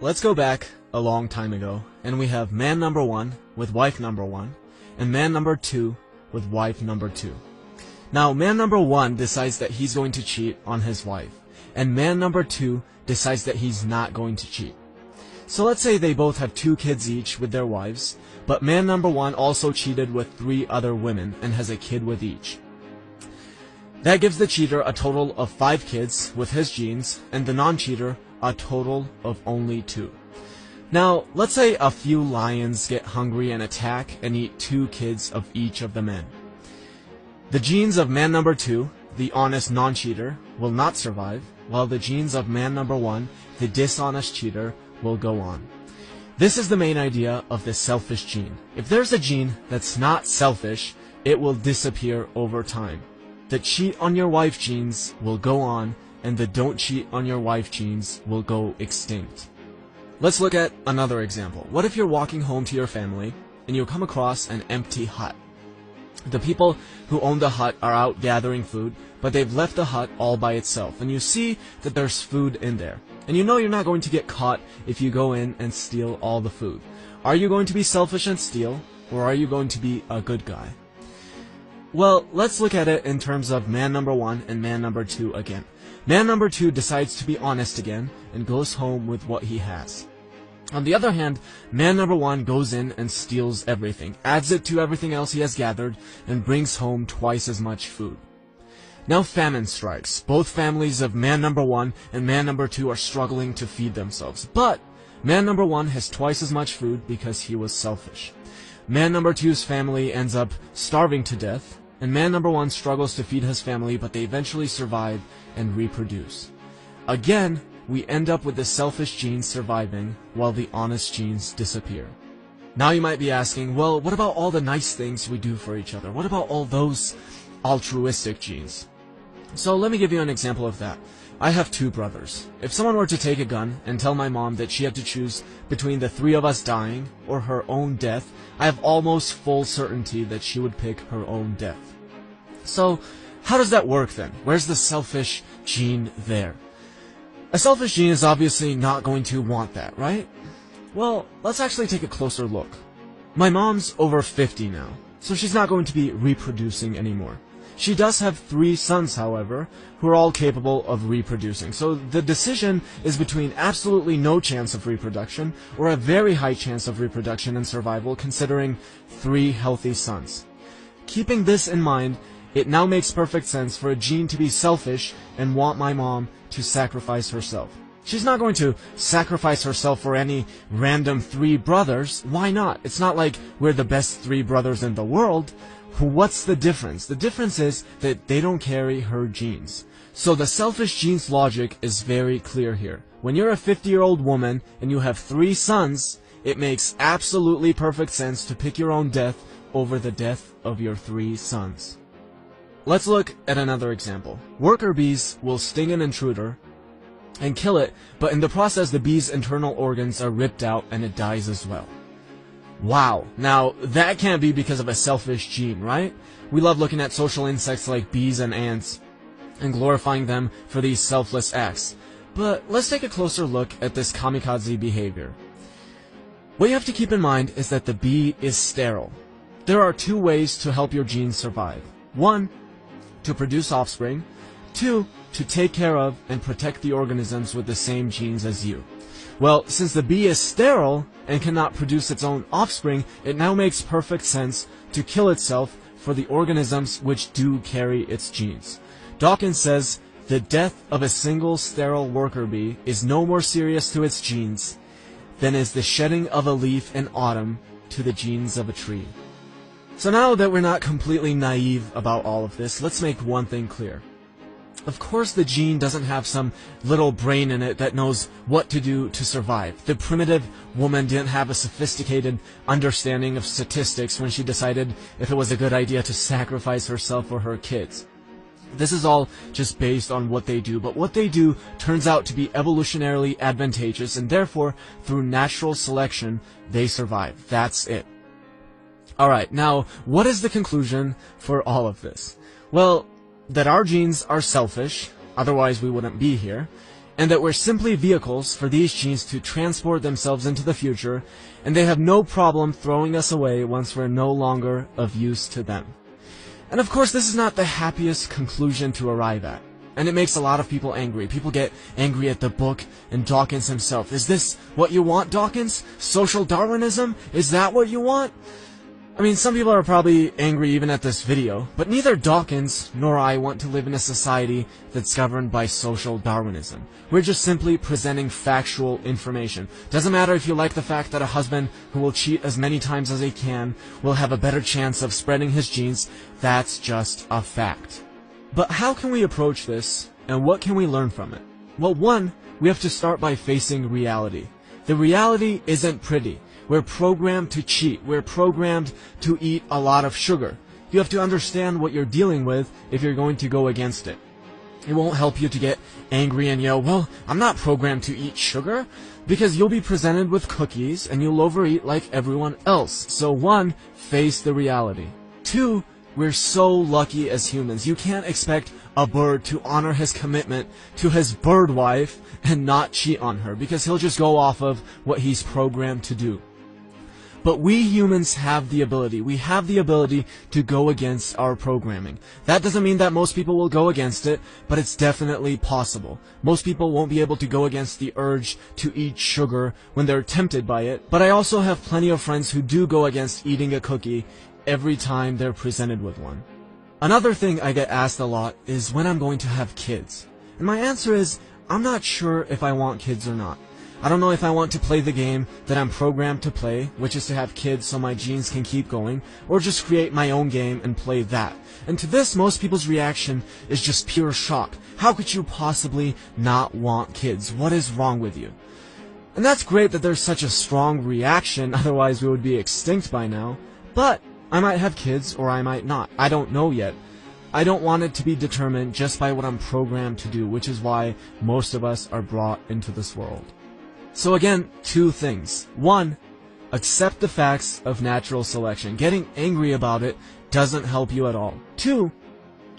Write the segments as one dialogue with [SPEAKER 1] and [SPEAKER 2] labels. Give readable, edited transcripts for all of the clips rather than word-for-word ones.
[SPEAKER 1] let's go back a long time ago, and we have man number 1 with wife number 1, and man number 2 with wife number 2. Now, man number 1 decides that he's going to cheat on his wife, and man number 2 decides that he's not going to cheat. So let's say they both have 2 kids each with their wives, but man number 1 also cheated with 3 other women and has a kid with each. That gives the cheater a total of 5 kids with his genes, and the non-cheater a total of only 2. Now, let's say a few lions get hungry and attack and eat 2 kids of each of the men. The genes of man number 2, the honest non-cheater, will not survive, while the genes of man number 1, the dishonest cheater, will go on. This is the main idea of the selfish gene. If there's a gene that's not selfish, it will disappear over time. The cheat on your wife genes will go on, and the don't cheat on your wife genes will go extinct. Let's look at another example. What if you're walking home to your family, and you come across an empty hut? The people who own the hut are out gathering food, but they've left the hut all by itself, and you see that there's food in there. And you know you're not going to get caught if you go in and steal all the food. Are you going to be selfish and steal, or are you going to be a good guy? Well, let's look at it in terms of man number 1 and man number 2 again. Man number 2 decides to be honest again and goes home with what he has. On the other hand, man number 1 goes in and steals everything, adds it to everything else he has gathered, and brings home twice as much food. Now famine strikes. Both families of man number 1 and man number 2 are struggling to feed themselves. But man number 1 has twice as much food because he was selfish. Man number 2's family ends up starving to death, and man number 1 struggles to feed his family, but they eventually survive and reproduce. Again, we end up with the selfish genes surviving while the honest genes disappear. Now you might be asking, well, what about all the nice things we do for each other? What about all those altruistic genes? So let me give you an example of that. I have 2 brothers. If someone were to take a gun and tell my mom that she had to choose between the 3 of us dying or her own death, I have almost full certainty that she would pick her own death. So, how does that work then? Where's the selfish gene there? A selfish gene is obviously not going to want that, right? Well, let's actually take a closer look. My mom's over 50 now, so she's not going to be reproducing anymore. She does have 3 sons, however, who are all capable of reproducing. So the decision is between absolutely no chance of reproduction or a very high chance of reproduction and survival, considering 3 healthy sons. Keeping this in mind, it now makes perfect sense for a gene to be selfish and want my mom to sacrifice herself. She's not going to sacrifice herself for any random 3 brothers. Why not? It's not like we're the best 3 brothers in the world. What's the difference? The difference is that they don't carry her genes. So the selfish genes logic is very clear here. When you're a 50-year-old woman and you have 3 sons, it makes absolutely perfect sense to pick your own death over the death of your 3 sons. Let's look at another example. Worker bees will sting an intruder and kill it, but in the process the bee's internal organs are ripped out and it dies as well. Wow, now that can't be because of a selfish gene, right? We love looking at social insects like bees and ants and glorifying them for these selfless acts. But let's take a closer look at this kamikaze behavior. What you have to keep in mind is that the bee is sterile. There are 2 ways to help your genes survive. 1, to produce offspring. 2, to take care of and protect the organisms with the same genes as you. Well, since the bee is sterile and cannot produce its own offspring, it now makes perfect sense to kill itself for the organisms which do carry its genes. Dawkins says, the death of a single sterile worker bee is no more serious to its genes than is the shedding of a leaf in autumn to the genes of a tree. So now that we're not completely naive about all of this, let's make one thing clear. Of course the gene doesn't have some little brain in it that knows what to do to survive. The primitive woman didn't have a sophisticated understanding of statistics when she decided if it was a good idea to sacrifice herself for her kids. This is all just based on what they do, but what they do turns out to be evolutionarily advantageous, and therefore, through natural selection, they survive. That's it. Alright, now, what is the conclusion for all of this? Well, that our genes are selfish, otherwise we wouldn't be here, and that we're simply vehicles for these genes to transport themselves into the future, and they have no problem throwing us away once we're no longer of use to them. And of course, this is not the happiest conclusion to arrive at, and it makes a lot of people angry. People get angry at the book and Dawkins himself. Is this what you want, Dawkins? Social Darwinism? Is that what you want? I mean, some people are probably angry even at this video, but neither Dawkins nor I want to live in a society that's governed by social Darwinism. We're just simply presenting factual information. Doesn't matter if you like the fact that a husband who will cheat as many times as he can will have a better chance of spreading his genes. That's just a fact. But how can we approach this, and what can we learn from it? Well, one, we have to start by facing reality. The reality isn't pretty. We're programmed to cheat. We're programmed to eat a lot of sugar. You have to understand what you're dealing with if you're going to go against it. It won't help you to get angry and yell, well, I'm not programmed to eat sugar, because you'll be presented with cookies and you'll overeat like everyone else. So one, face the reality. Two, we're so lucky as humans. You can't expect a bird to honor his commitment to his bird wife and not cheat on her, because he'll just go off of what he's programmed to do. But we humans have the ability. We have the ability to go against our programming. That doesn't mean that most people will go against it, but it's definitely possible. Most people won't be able to go against the urge to eat sugar when they're tempted by it, but I also have plenty of friends who do go against eating a cookie every time they're presented with one. Another thing I get asked a lot is when I'm going to have kids. And my answer is, I'm not sure if I want kids or not. I don't know if I want to play the game that I'm programmed to play, which is to have kids so my genes can keep going, or just create my own game and play that. And to this, most people's reaction is just pure shock. How could you possibly not want kids? What is wrong with you? And that's great that there's such a strong reaction, otherwise we would be extinct by now. But I might have kids or I might not. I don't know yet. I don't want it to be determined just by what I'm programmed to do, which is why most of us are brought into this world. So again, two things. One, accept the facts of natural selection. Getting angry about it doesn't help you at all. Two,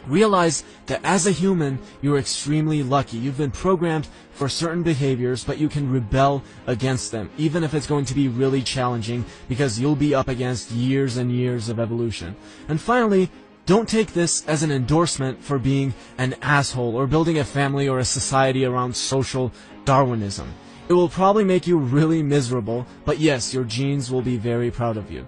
[SPEAKER 1] realize that as a human, you're extremely lucky. You've been programmed for certain behaviors, but you can rebel against them, even if it's going to be really challenging, because you'll be up against years and years of evolution. And finally, don't take this as an endorsement for being an asshole or building a family or a society around social Darwinism. It will probably make you really miserable, but yes, your genes will be very proud of you.